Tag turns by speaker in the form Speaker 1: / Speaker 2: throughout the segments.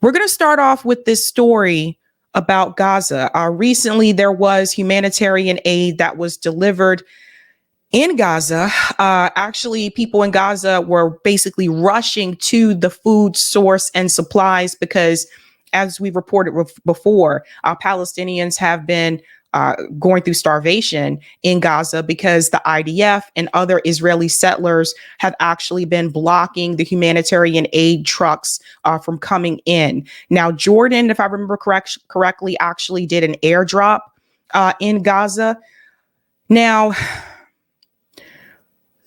Speaker 1: We're going to start off with this story about Gaza. Recently, there was humanitarian aid that was delivered in Gaza. Actually, people in Gaza were basically rushing to the food source and supplies because, as we reported before, Palestinians have been going through starvation in Gaza because the IDF and other Israeli settlers have actually been blocking the humanitarian aid trucks from coming in. Now, Jordan, if I remember correctly, actually did an airdrop in Gaza. Now,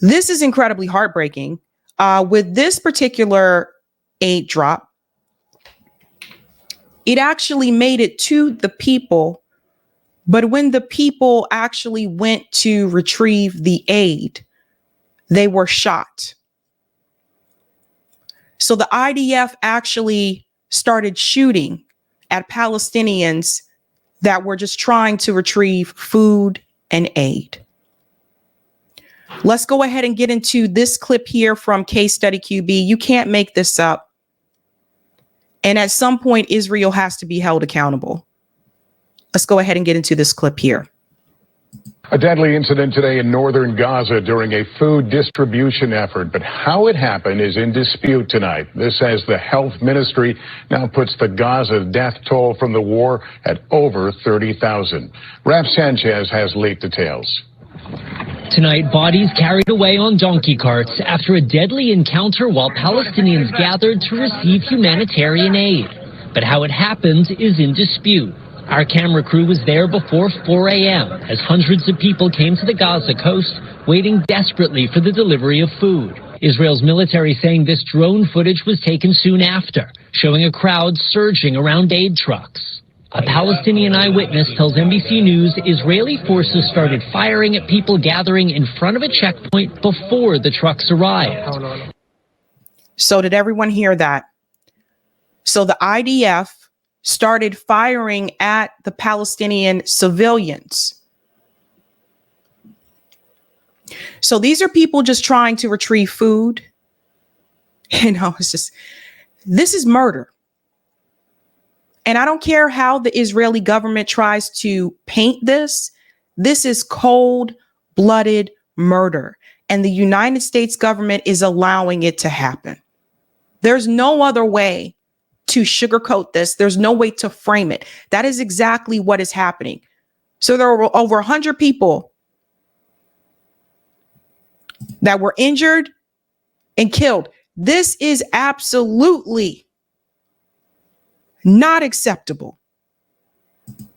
Speaker 1: this is incredibly heartbreaking. With this particular aid drop, it actually made it to the people. But when the people actually went to retrieve the aid, they were shot. So the IDF actually started shooting at Palestinians that were just trying to retrieve food and aid. Let's go ahead and get into this clip here from Case Study QB. You can't make this up. And at some point, Israel has to be held accountable. Let's go ahead and get into this clip here.
Speaker 2: A deadly incident today in northern Gaza during a food distribution effort, but how it happened is in dispute tonight. This as the health ministry now puts the Gaza death toll from the war at over 30,000. Raf Sanchez has late details.
Speaker 3: Tonight, bodies carried away on donkey carts after a deadly encounter while Palestinians gathered to receive humanitarian aid. But how it happened is in dispute. Our camera crew was there before 4 a.m. as hundreds of people came to the Gaza coast, waiting desperately for the delivery of food. Israel's military saying this drone footage was taken soon after, showing a crowd surging around aid trucks. A Palestinian eyewitness tells NBC News Israeli forces started firing at people gathering in front of a checkpoint before the trucks arrived.
Speaker 1: So did everyone hear that? So the IDF started firing at the Palestinian civilians. So these are people just trying to retrieve food. This is murder. And I don't care how the Israeli government tries to paint this. This is cold-blooded murder. And the United States government is allowing it to happen. There's no other way to sugarcoat this. There's no way to frame it. That is exactly what is happening. So there were over 100 people that were injured and killed. This is absolutely not acceptable.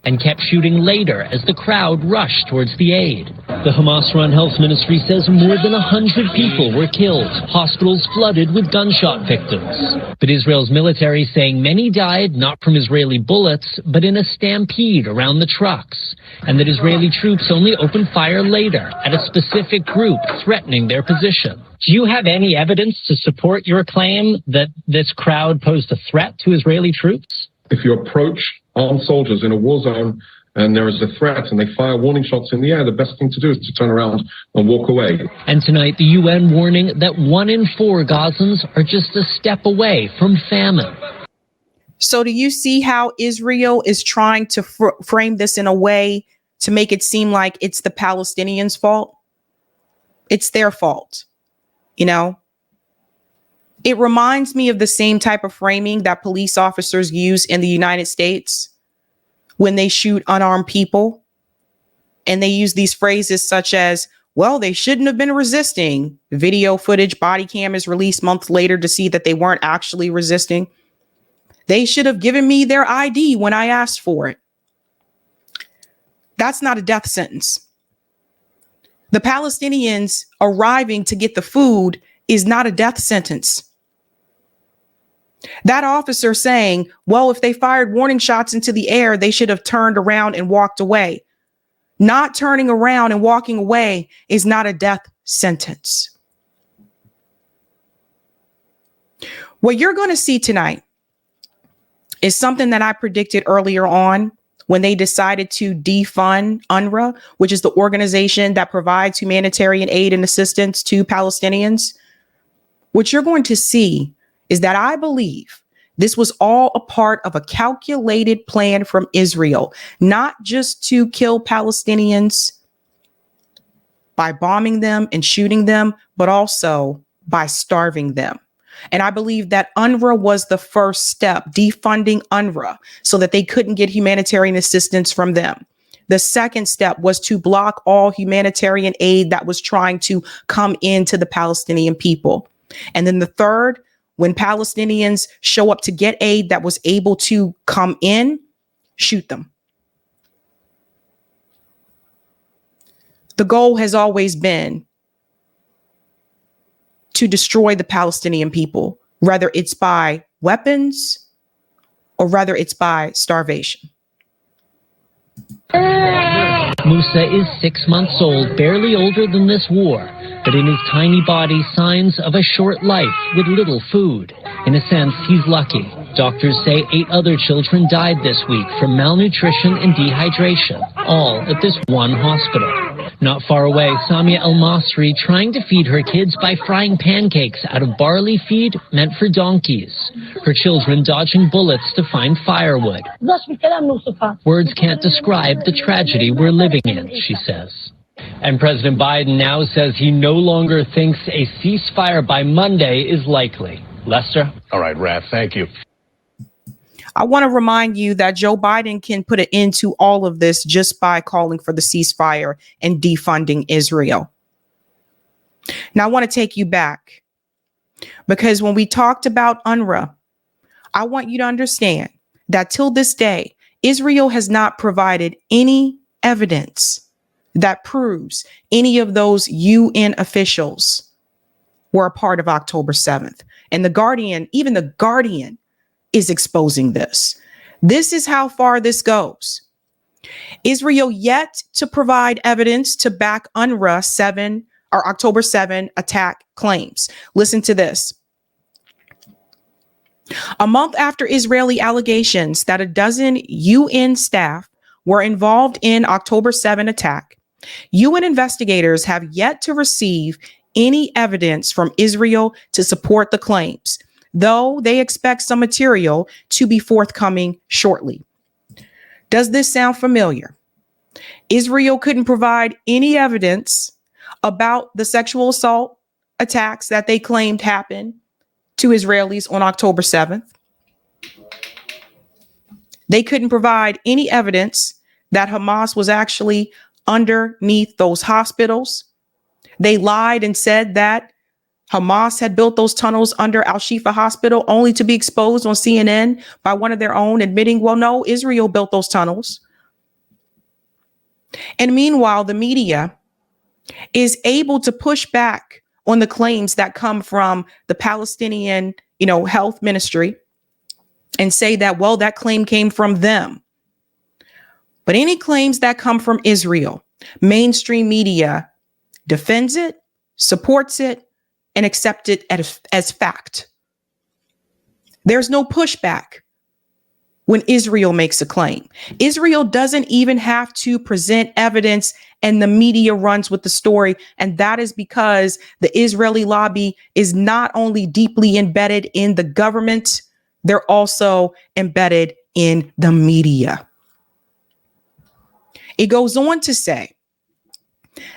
Speaker 3: And kept shooting later as the crowd rushed towards the aid. The Hamas-run health ministry says more than 100 people were killed, hospitals flooded with gunshot victims. But Israel's military saying many died not from Israeli bullets, but in a stampede around the trucks, and that Israeli troops only opened fire later at a specific group threatening their position. Do you have any evidence to support your claim that this crowd posed a threat to Israeli troops?
Speaker 4: If you approach armed soldiers in a war zone and there is a threat and they fire warning shots in the air, the best thing to do is to turn around and walk away.
Speaker 3: And tonight, the UN warning that 1 in 4 Gazans are just a step away from famine.
Speaker 1: So do you see how Israel is trying to frame this in a way to make it seem like it's the Palestinians' fault? It's their fault. It reminds me of the same type of framing that police officers use in the United States when they shoot unarmed people. And they use these phrases such as, well, they shouldn't have been resisting. Video footage, body cam is released months later to see that they weren't actually resisting. They should have given me their ID when I asked for it. That's not a death sentence. The Palestinians arriving to get the food is not a death sentence. That officer saying, well, if they fired warning shots into the air, they should have turned around and walked away. Not turning around and walking away is not a death sentence. What you're going to see tonight is something that I predicted earlier on when they decided to defund UNRWA, which is the organization that provides humanitarian aid and assistance to Palestinians. What you're going to see is that I believe This was all a part of a calculated plan from Israel, not just to kill Palestinians by bombing them and shooting them, but also by starving them. And I believe that UNRWA was the first step, defunding UNRWA so that they couldn't get humanitarian assistance from them. The second step was to block all humanitarian aid that was trying to come into the Palestinian people. And then the third, when Palestinians show up to get aid that was able to come in, shoot them. The goal has always been to destroy the Palestinian people, whether it's by weapons or whether it's by starvation.
Speaker 3: Musa is 6 months old, barely older than this war, but in his tiny body, signs of a short life with little food. In a sense, he's lucky. Doctors say 8 other children died this week from malnutrition and dehydration, all at this one hospital. Not far away, Samia El-Masri trying to feed her kids by frying pancakes out of barley feed meant for donkeys. Her children dodging bullets to find firewood. Words can't describe the tragedy we're living in, she says. And President Biden now says he no longer thinks a ceasefire by Monday is likely. Lester?
Speaker 2: All right, Raph, thank you.
Speaker 1: I want to remind you that Joe Biden can put an end to all of this just by calling for the ceasefire and defunding Israel. Now, I want to take you back because when we talked about UNRWA, I want you to understand that till this day, Israel has not provided any evidence that proves any of those UN officials were a part of October 7th. And the Guardian, even the Guardian, is exposing this. This is how far this goes. Israel yet to provide evidence to back UNRWA 7 or October 7 attack claims. Listen to this. A month after Israeli allegations that a dozen UN staff were involved in October 7 attack, UN investigators have yet to receive any evidence from Israel to support the claims, though they expect some material to be forthcoming shortly. Does this sound familiar? Israel couldn't provide any evidence about the sexual assault attacks that they claimed happened to Israelis on October 7th. They couldn't provide any evidence that Hamas was actually underneath those hospitals. They lied and said that Hamas had built those tunnels under Al-Shifa Hospital, only to be exposed on CNN by one of their own admitting, well, no, Israel built those tunnels. And meanwhile, the media is able to push back on the claims that come from the Palestinian, health ministry and say that, well, that claim came from them. But any claims that come from Israel, mainstream media defends it, supports it, and accepts it as fact. There's no pushback when Israel makes a claim. Israel doesn't even have to present evidence, and the media runs with the story. And that is because the Israeli lobby is not only deeply embedded in the government, they're also embedded in the media. It goes on to say,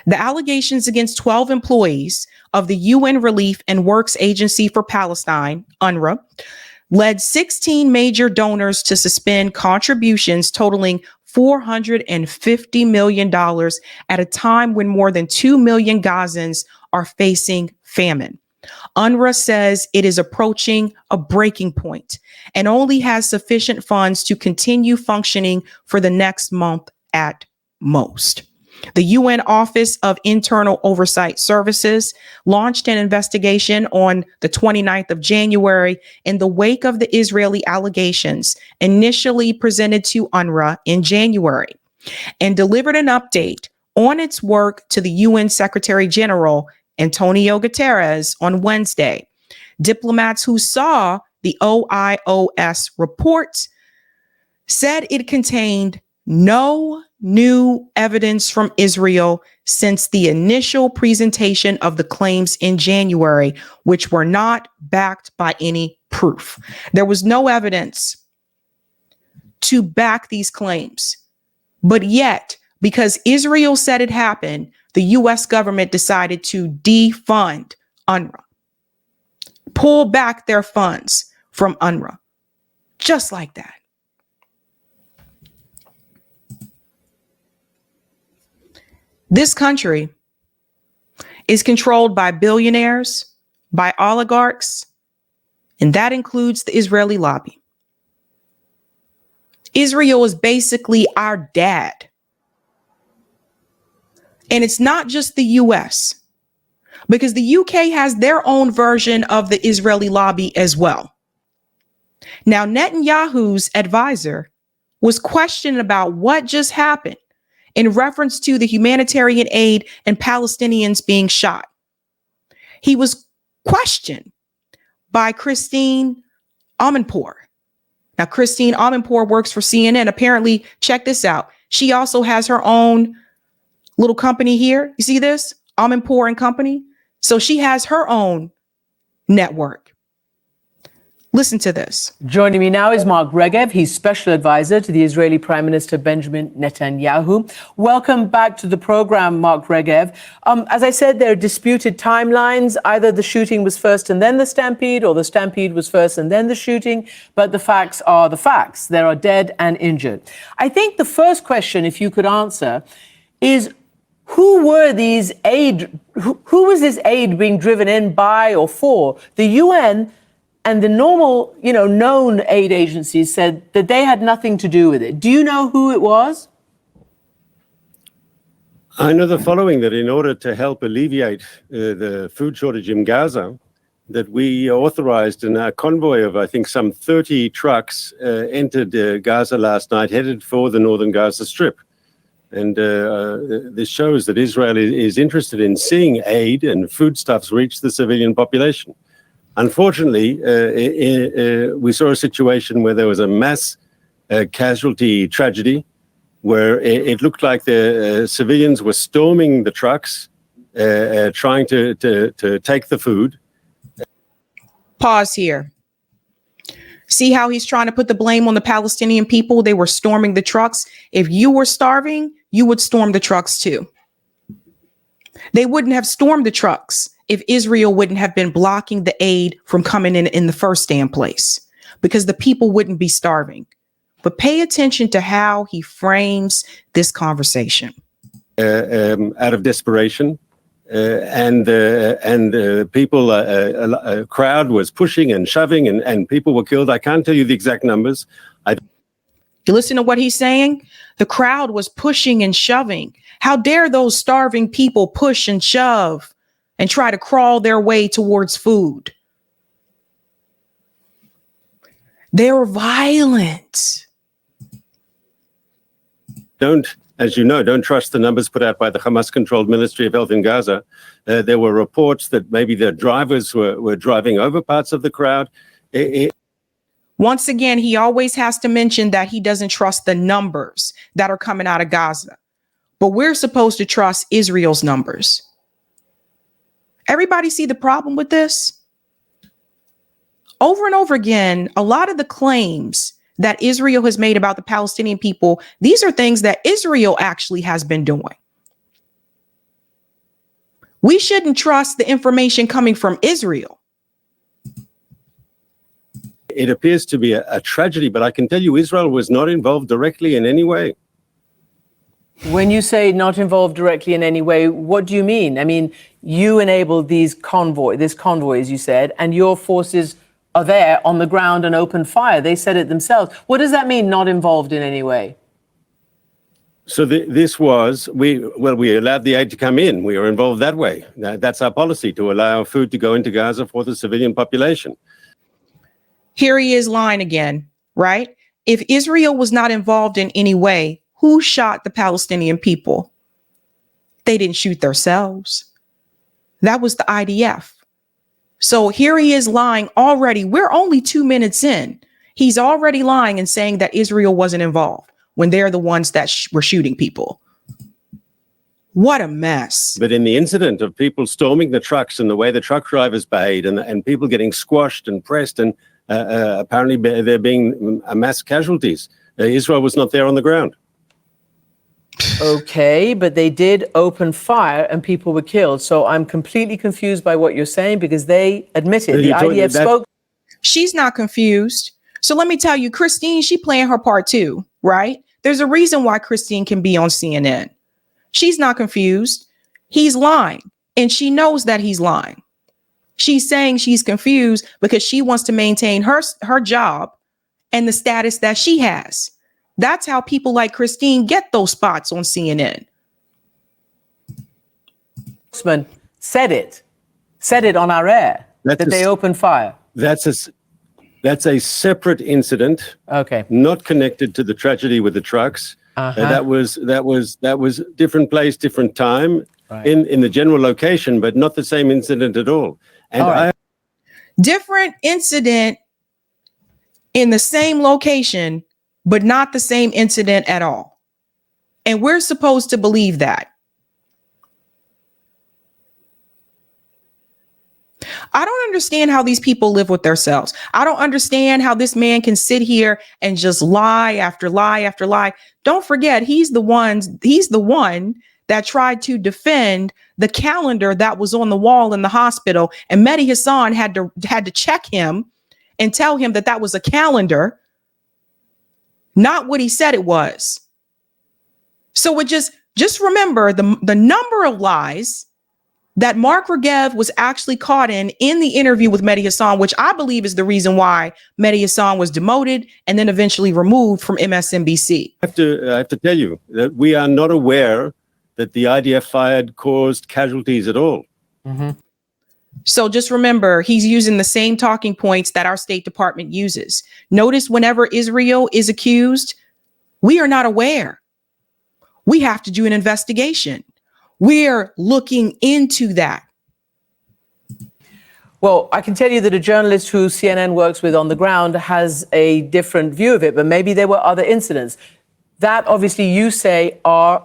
Speaker 1: the allegations against 12 employees of the UN Relief and Works Agency for Palestine, UNRWA, led 16 major donors to suspend contributions totaling $450 million at a time when more than 2 million Gazans are facing famine. UNRWA says it is approaching a breaking point and only has sufficient funds to continue functioning for the next month at most. The UN Office of Internal Oversight Services launched an investigation on the 29th of January in the wake of the Israeli allegations initially presented to UNRWA in January, and delivered an update on its work to the UN Secretary General Antonio Guterres on Wednesday. Diplomats who saw the OIOS report said it contained no new evidence from Israel since the initial presentation of the claims in January, which were not backed by any proof. There was no evidence to back these claims. But yet, because Israel said it happened, the US government decided to defund UNRWA, pull back their funds from UNRWA, just like that. This country is controlled by billionaires, by oligarchs, and that includes the Israeli lobby. Israel is basically our dad. And it's not just the US, because the UK has their own version of the Israeli lobby as well. Now, Netanyahu's advisor was questioned about what just happened in reference to the humanitarian aid and Palestinians being shot. He was questioned by Christine Amanpour. Now, Christine Amanpour works for CNN. Apparently, check this out. She also has her own little company here. You see this? Amanpour and Company. So she has her own network. Listen to this.
Speaker 5: Joining me now is Mark Regev. He's special advisor to the Israeli Prime Minister Benjamin Netanyahu. Welcome back to the program, Mark Regev. As I said, there are disputed timelines. Either the shooting was first and then the stampede, or the stampede was first and then the shooting. But the facts are the facts. There are dead and injured. I think the first question, if you could answer, is who were these aid? Who was this aid being driven in by or for? The UN and the normal, known aid agencies said that they had nothing to do with it. Do you know who it was?
Speaker 6: I know the following, that in order to help alleviate the food shortage in Gaza, that we authorized in a convoy of, I think, some 30 trucks entered Gaza last night, headed for the northern Gaza Strip. And this shows that Israel is interested in seeing aid and foodstuffs reach the civilian population. Unfortunately, we saw a situation where there was a mass casualty tragedy, where it looked like the civilians were storming the trucks, trying to take the food.
Speaker 1: Pause here. See how he's trying to put the blame on the Palestinian people? They were storming the trucks. If you were starving, you would storm the trucks too. They wouldn't have stormed the trucks if Israel wouldn't have been blocking the aid from coming in the first damn place, because the people wouldn't be starving. But pay attention to how he frames this conversation.
Speaker 6: Out of desperation, and people, a crowd was pushing and shoving, and people were killed. I can't tell you the exact numbers.
Speaker 1: You listen to what he's saying? The crowd was pushing and shoving. How dare those starving people push and shove and try to crawl their way towards food? They're violent.
Speaker 6: Don't trust the numbers put out by the Hamas-controlled Ministry of Health in Gaza. There were reports that maybe the drivers were driving over parts of the crowd.
Speaker 1: Once again, he always has to mention that he doesn't trust the numbers that are coming out of Gaza. But we're supposed to trust Israel's numbers. Everybody see the problem with this? Over and over again, a lot of the claims that Israel has made about the Palestinian people, these are things that Israel actually has been doing. We shouldn't trust the information coming from Israel.
Speaker 6: It appears to be a tragedy, but I can tell you Israel was not involved directly in any way.
Speaker 5: When you say not involved directly in any way, what do you mean? I mean, you enabled this convoy, as you said, and your forces are there on the ground and open fire. They said it themselves. What does that mean, not involved in any way?
Speaker 6: So we allowed the aid to come in. We were involved that way. That's our policy, to allow food to go into Gaza for the civilian population.
Speaker 1: Here he is lying again, right? If Israel was not involved in any way, who shot the Palestinian people? They didn't shoot themselves. That was the IDF. So here he is lying already. We're only 2 minutes in. He's already lying and saying that Israel wasn't involved when they're the ones that were shooting people. What a mess.
Speaker 6: But in the incident of people storming the trucks and the way the truck drivers behaved, and people getting squashed and pressed, and apparently there being mass casualties. Israel was not there on the ground.
Speaker 5: Okay, but they did open fire and people were killed. So I'm completely confused by what you're saying because they admitted, the IDF spoke.
Speaker 1: She's not confused. So let me tell you, Christine, she playing her part too, right? There's a reason why Christine can be on CNN. She's not confused. He's lying, and she knows that he's lying. She's saying she's confused because she wants to maintain her job and the status that she has. That's how people like Christine get those spots on CNN.
Speaker 5: Said it on our air that they opened fire.
Speaker 6: That's a separate incident.
Speaker 5: Okay.
Speaker 6: Not connected to the tragedy with the trucks. That was different place, different time, right, in the general location, but not the same incident at all. And
Speaker 1: different incident in the same location, but not the same incident at all. And we're supposed to believe that. I don't understand how these people live with themselves. I don't understand how this man can sit here and just lie after lie after lie. Don't forget, he's the one that tried to defend the calendar that was on the wall in the hospital. And Mehdi Hassan had to check him and tell him that was a calendar, not what he said it was. So it just remember the number of lies that Mark Regev was actually caught in the interview with Mehdi Hassan, which I believe is the reason why Mehdi Hassan was demoted and then eventually removed from MSNBC.
Speaker 6: I have to tell you that we are not aware that the IDF fired caused casualties at all.
Speaker 5: Mm-hmm.
Speaker 1: So just remember, he's using the same talking points that our State Department uses. Notice whenever Israel is accused, we are not aware. We have to do an investigation. We're looking into that.
Speaker 5: Well, I can tell you that a journalist who CNN works with on the ground has a different view of it, but maybe there were other incidents. That obviously you say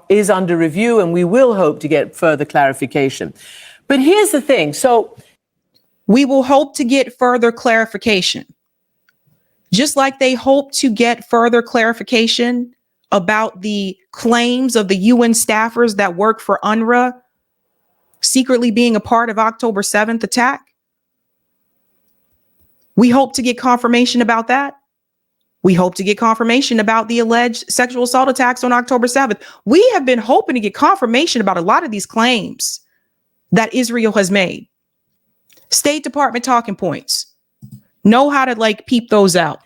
Speaker 5: is under review, and we will hope to get further clarification. But here's the thing. So
Speaker 1: we will hope to get further clarification, just like they hope to get further clarification about the claims of the UN staffers that work for UNRWA secretly being a part of October 7th attack. We hope to get confirmation about that. We hope to get confirmation about the alleged sexual assault attacks on October 7th. We have been hoping to get confirmation about a lot of these claims that Israel has made. State Department talking points. Know how to peep those out.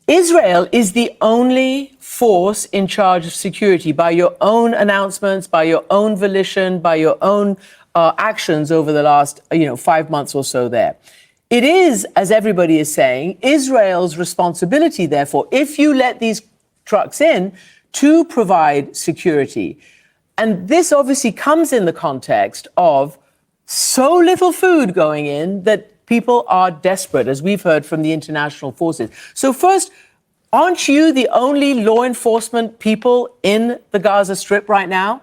Speaker 5: Israel is the only force in charge of security by your own announcements, by your own volition, by your own actions over the last 5 months or so there. It is, as everybody is saying, Israel's responsibility, therefore, if you let these trucks in, to provide security. And this obviously comes in the context of so little food going in that people are desperate, as we've heard from the international forces. So first, aren't you the only law enforcement people in the Gaza Strip right now?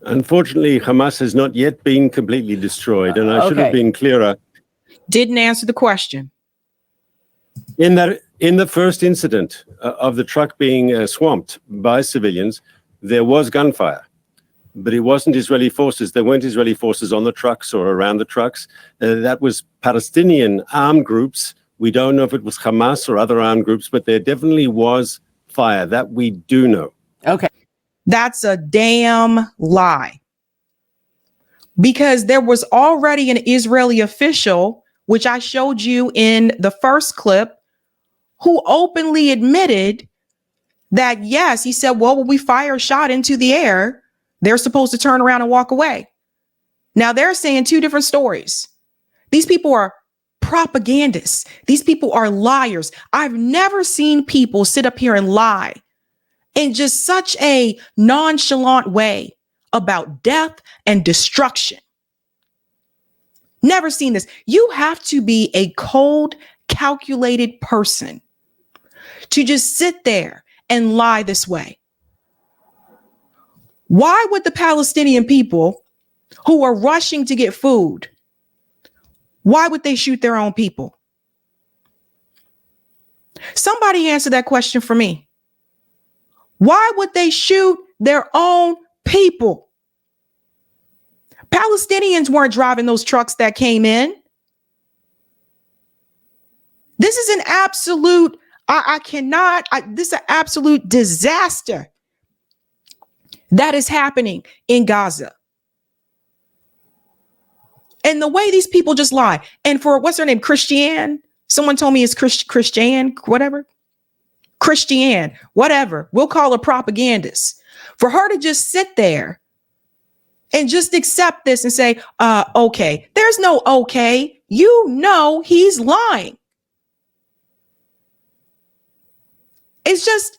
Speaker 6: Unfortunately, Hamas has not yet been completely destroyed, and I should have been clearer.
Speaker 1: Didn't answer the question.
Speaker 6: In the first incident of the truck being swamped by civilians, there was gunfire. But it wasn't Israeli forces. There weren't Israeli forces on the trucks or around the trucks. That was Palestinian armed groups. We don't know if it was Hamas or other armed groups, but there definitely was fire. That we do know.
Speaker 5: Okay.
Speaker 1: That's a damn lie. Because there was already an Israeli official, which I showed you in the first clip, who openly admitted that, yes, he said, well, when we fire a shot into the air, they're supposed to turn around and walk away. Now they're saying two different stories. These people are propagandists. These people are liars. I've never seen people sit up here and lie in just such a nonchalant way about death and destruction. Never seen this. You have to be a cold, calculated person to just sit there and lie this way. Why would the Palestinian people who are rushing to get food, Why would they shoot their own people? Somebody answer that question for me. Why would they shoot their own people? Palestinians weren't driving those trucks that came in. This is an absolute, this is an absolute disaster that is happening in Gaza. And the way these people just lie. And for, what's her name? Christiane? Someone told me it's Christiane, whatever. Christiane, whatever. We'll call her propagandist. For her to just sit there and just accept this and say, okay. There's no okay. You know he's lying. It's just,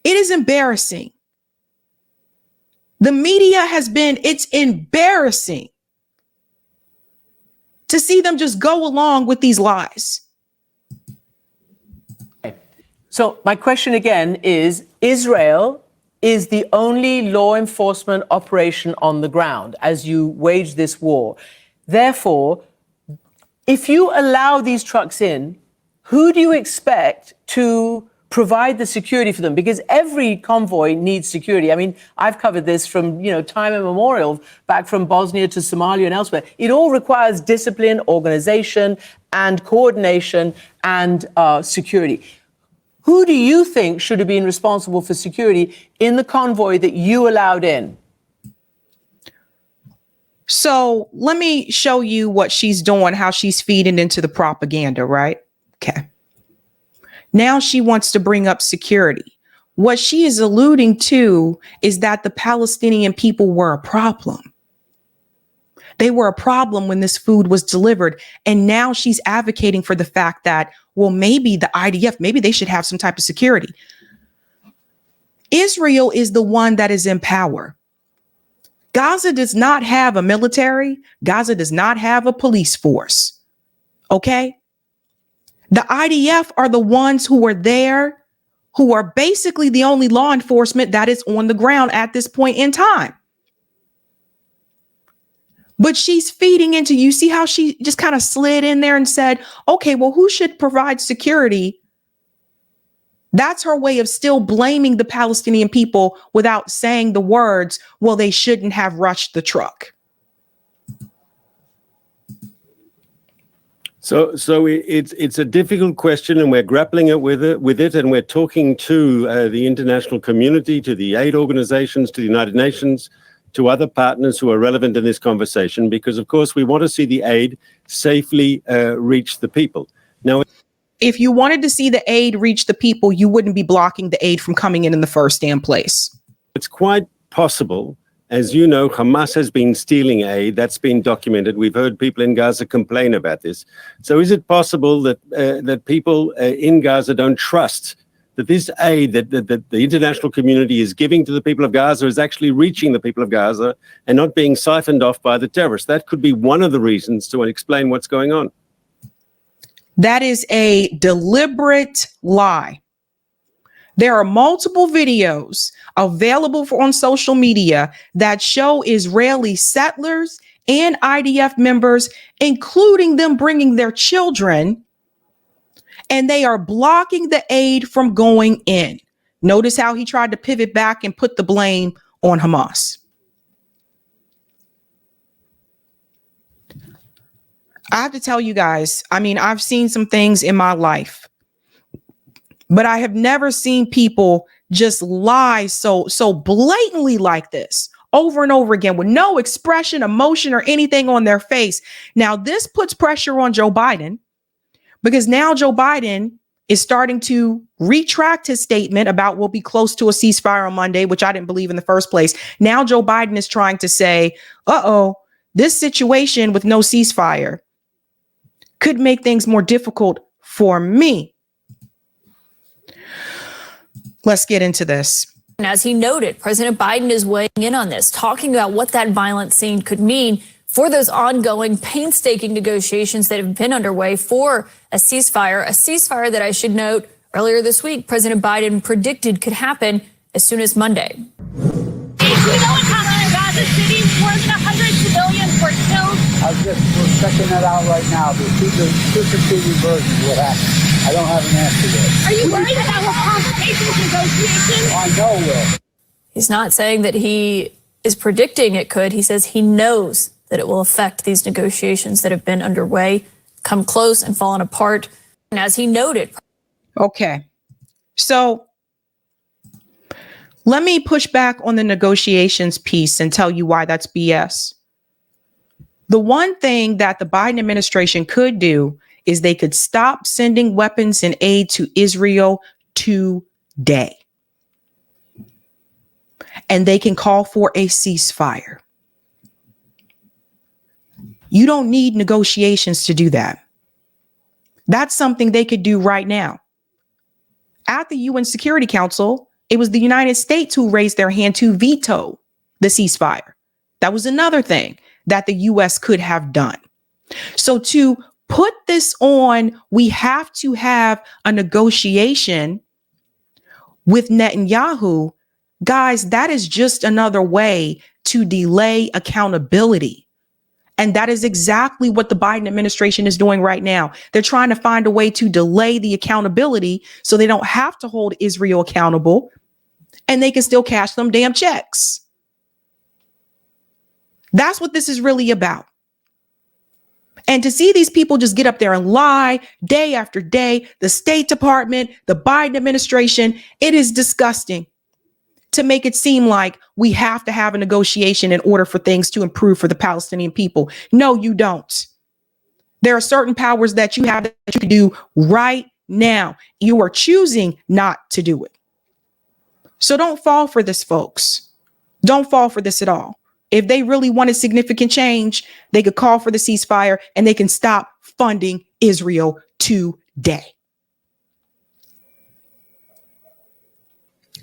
Speaker 1: it is embarrassing. The media has been, it's embarrassing to see them just go along with these lies.
Speaker 5: So my question again is, Israel is the only law enforcement operation on the ground as you wage this war. Therefore, if you allow these trucks in, who do you expect to provide the security for them? Because every convoy needs security. I mean, I've covered this from, time immemorial, back from Bosnia to Somalia and elsewhere. It all requires discipline, organization, and coordination and security. Who do you think should have been responsible for security in the convoy that you allowed in?
Speaker 1: So let me show you what she's doing, how she's feeding into the propaganda, right? Okay. Now she wants to bring up security. What she is alluding to is that the Palestinian people were a problem. They were a problem when this food was delivered. And now she's advocating for the fact that, well, maybe the IDF, maybe they should have some type of security. Israel is the one that is in power. Gaza does not have a military. Gaza does not have a police force. Okay? The IDF are the ones who are there, who are basically the only law enforcement that is on the ground at this point in time. But she's feeding into, you see how she just kind of slid in there and said, okay, well, who should provide security? That's her way of still blaming the Palestinian people without saying the words, well, they shouldn't have rushed the truck.
Speaker 6: So it's a difficult question, and we're grappling with it, and we're talking to the international community, to the aid organizations, to the United Nations, to other partners who are relevant in this conversation, because, of course, we want to see the aid safely reach the people. Now,
Speaker 1: if you wanted to see the aid reach the people, you wouldn't be blocking the aid from coming in the first damn place. It's
Speaker 6: quite possible. As you know, Hamas has been stealing aid. That's been documented. We've heard people in Gaza complain about this. So is it possible that that people in Gaza don't trust that this aid that the international community is giving to the people of Gaza is actually reaching the people of Gaza and not being siphoned off by the terrorists? That could be one of the reasons to explain what's going on.
Speaker 1: That is a deliberate lie. There are multiple videos available on social media that show Israeli settlers and IDF members, including them bringing their children, and they are blocking the aid from going in. Notice how he tried to pivot back and put the blame on Hamas. I have to tell you guys, I mean, I've seen some things in my life, but I have never seen people just lie so blatantly like this over and over again with no expression, emotion, or anything on their face. Now, this puts pressure on Joe Biden because now Joe Biden is starting to retract his statement about we'll be close to a ceasefire on Monday, which I didn't believe in the first place. Now Joe Biden is trying to say, this situation with no ceasefire could make things more difficult for me. Let's get into this.
Speaker 7: And as he noted, President Biden is weighing in on this, talking about what that violent scene could mean for those ongoing, painstaking negotiations that have been underway for a ceasefire that I should note earlier this week, President Biden predicted could happen as soon as Monday.
Speaker 8: We know what's happening in Gaza City. 100 civilians were killed.
Speaker 9: We're checking that out right now. The two competing versions what happened. I don't have an answer yet.
Speaker 8: Are you worried about what complications negotiations?
Speaker 9: I know will.
Speaker 7: He's not saying that he is predicting it could. He says he knows that it will affect these negotiations that have been underway, come close and fallen apart. And as he noted.
Speaker 1: Okay. So let me push back on the negotiations piece and tell you why that's BS. The one thing that the Biden administration could do is they could stop sending weapons and aid to Israel today. And they can call for a ceasefire. You don't need negotiations to do that. That's something they could do right now. At the UN Security Council, it was the United States who raised their hand to veto the ceasefire. That was another thing that the US could have done. So to put this on, we have to have a negotiation with Netanyahu. Guys, that is just another way to delay accountability. And that is exactly what the Biden administration is doing right now. They're trying to find a way to delay the accountability so they don't have to hold Israel accountable and they can still cash them damn checks. That's what this is really about. And to see these people just get up there and lie day after day, the State Department, the Biden administration, it is disgusting to make it seem like we have to have a negotiation in order for things to improve for the Palestinian people. No, you don't. There are certain powers that you have that you can do right now. You are choosing not to do it. So don't fall for this, folks. Don't fall for this at all. If they really wanted significant change, they could call for the ceasefire and they can stop funding Israel today.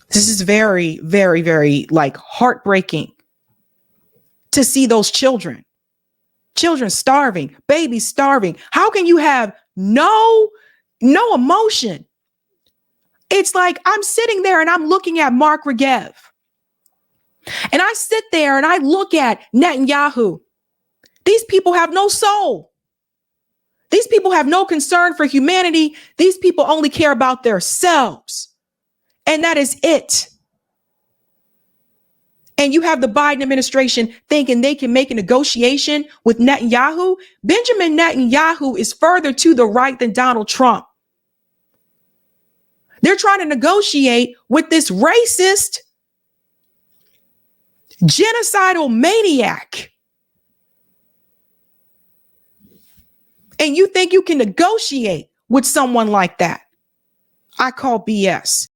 Speaker 1: This is very, very, very heartbreaking to see those children starving, babies starving. How can you have no emotion? It's like I'm sitting there and I'm looking at Mark Regev. And I sit there and I look at Netanyahu. These people have no soul. These people have no concern for humanity. These people only care about themselves. And that is it. And you have the Biden administration thinking they can make a negotiation with Netanyahu. Benjamin Netanyahu is further to the right than Donald Trump. They're trying to negotiate with this racist, genocidal maniac. And you think you can negotiate with someone like that? I call BS.